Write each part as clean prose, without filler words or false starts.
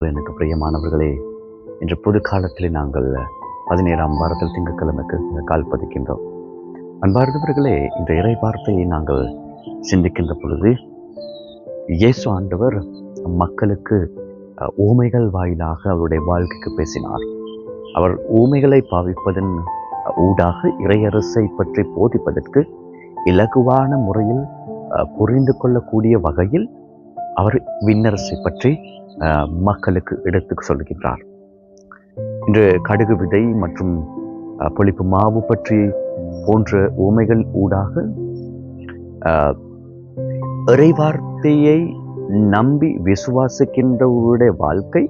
எனக்கு பிரியமானவர்களே, இன்று புது காலத்தில் நாங்கள் 17ஆம் வாரத்தில் திங்கட்கிழமைக்கு கால் பதிக்கின்றோம். அன்பார்ந்தவர்களே, இந்த இறை வார்த்தையை நாங்கள் சிந்திக்கின்ற பொழுது இயேசு ஆண்டவர் மக்களுக்கு ஊமைகள் வாயிலாக அவருடைய வாழ்க்கைக்கு பேசினார். அவர் ஊமைகளை பாவிப்பதன் ஊடாக இறையரசை பற்றி போதிப்பதற்கு இலகுவான முறையில் புரிந்து கொள்ளக்கூடிய வகையில் அவர் விண்ணரசை பற்றி மக்களுக்கு எடுத்து சொல்கின்றார். இன்று கடுகு விதை மற்றும் புளிப்பு மாவு பற்றி போன்ற ஊமைகள் ஊடாக இறைவார்த்தையை நம்பி விசுவாசிக்கின்றவருடைய வாழ்க்கை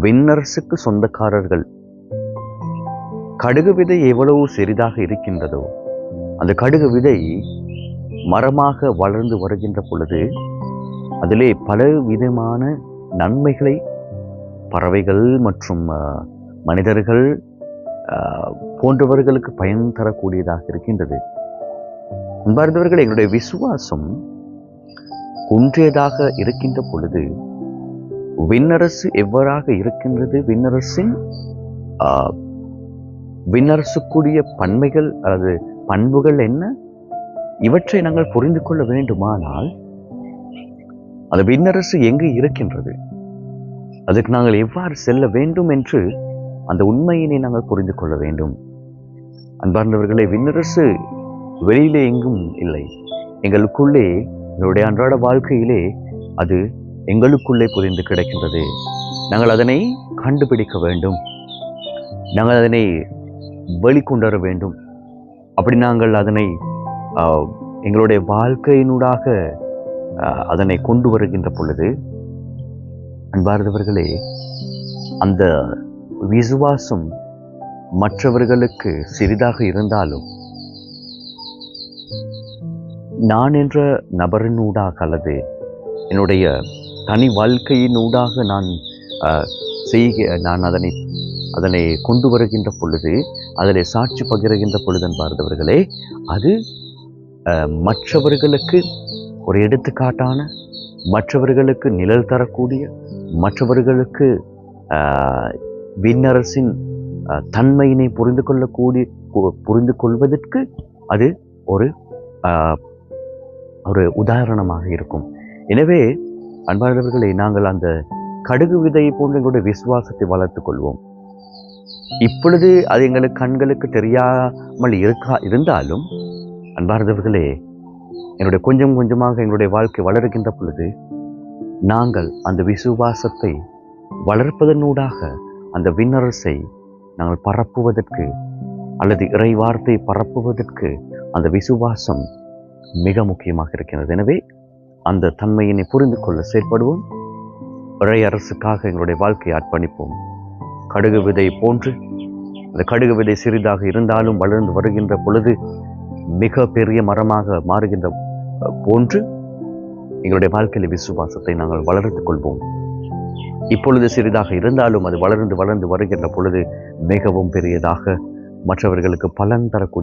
விண்ணரசுக்கு சொந்தக்காரர்கள். கடுகு விதை எவ்வளவு சிறிதாக இருக்கின்றதோ, அந்த கடுகு விதை மரமாக வளர்ந்து வருகின்ற பொழுது அதிலே பல விதமான நன்மைகளை பறவைகள் மற்றும் மனிதர்கள் போன்றவர்களுக்கு பயன் தரக்கூடியதாக இருக்கின்றது. அன்பார்ந்தவர்கள், எங்களுடைய விசுவாசம் குன்றியதாக இருக்கின்ற பொழுது விண்ணரசு எவ்வாறாக இருக்கின்றது, விண்ணரசுக்குரிய பன்மைகள் அல்லது பண்புகள் என்ன, இவற்றை நாங்கள் புரிந்து கொள்ள வேண்டுமானால் அந்த விண்ணரசு எங்கு இருக்கின்றது, அதுக்கு நாங்கள் எவ்வாறு செல்ல வேண்டும் என்று அந்த உண்மையினை நாங்கள் புரிந்து கொள்ள வேண்டும். அன்பார்ந்தவர்களே, விண்ணரசு வெளியிலே எங்கும் இல்லை, எங்களுக்குள்ளே, எங்களுடைய அன்றாட வாழ்க்கையிலே அது எங்களுக்குள்ளே புரிந்து கிடைக்கின்றது. நாங்கள் அதனை கண்டுபிடிக்க வேண்டும், நாங்கள் அதனை வெளிக்கொண்டு வேண்டும். அப்படி நாங்கள் அதனை எங்களுடைய வாழ்க்கையினூடாக அதனை கொண்டு வருகின்ற பொழுது, அன்பார்ந்தவர்களே, அந்த விசுவாசம் மற்றவர்களுக்கு சிறிதாக இருந்தாலும் நான் என்ற நபரினூடாக அல்லது என்னுடைய தனி வாழ்க்கையினூடாக நான் அதனை கொண்டு வருகின்ற பொழுது, அதில் சாட்சி பகிர்கின்ற பொழுது, அன்பார்ந்தவர்களே, அது மற்றவர்களுக்கு ஒரு எடுத்துக்காட்டான, மற்றவர்களுக்கு நிழல் தரக்கூடிய, மற்றவர்களுக்கு விண்ணரசின் தன்மையினை புரிந்து கொள்வதற்கு அது ஒரு உதாரணமாக இருக்கும். எனவே அன்பார்ந்தவர்களை, நாங்கள் அந்த கடுகு விதையை போன்ற எங்களுடைய விசுவாசத்தை வளர்த்துக் கொள்வோம். இப்பொழுது அது எங்களுக்கு கண்களுக்கு தெரியாமல் இருந்தாலும், அன்பார்ந்தவர்களே, என்னுடைய கொஞ்சம் கொஞ்சமாக எங்களுடைய வாழ்க்கை வளர்கின்ற பொழுது நாங்கள் அந்த விசுவாசத்தை வளர்ப்பதனூடாக அந்த விண்ணரசை நாங்கள் பரப்புவதற்கு அல்லது இறை வார்த்தை பரப்புவதற்கு அந்த விசுவாசம் மிக முக்கியமாக இருக்கிறது. எனவே அந்த தன்மையினை புரிந்து கொள்ள செயல்படுவோம். இறை அரசுக்காக எங்களுடைய வாழ்க்கையை அர்ப்பணிப்போம். கடுகு விதை போன்று, அந்த கடுகு விதை சிறிதாக இருந்தாலும் வளர்ந்து வருகின்ற பொழுது மிக பெரிய மரமாக மாறுகின்ற போன்று எங்களுடைய வாழ்க்கையில விசுவாசத்தை நாங்கள் வளர்த்துக் கொள்வோம். இப்பொழுது சிறிதாக இருந்தாலும் அது வளர்ந்து வருகின்ற பொழுது மிகவும் பெரியதாக மற்றவர்களுக்கு பலன் தரக்கூடிய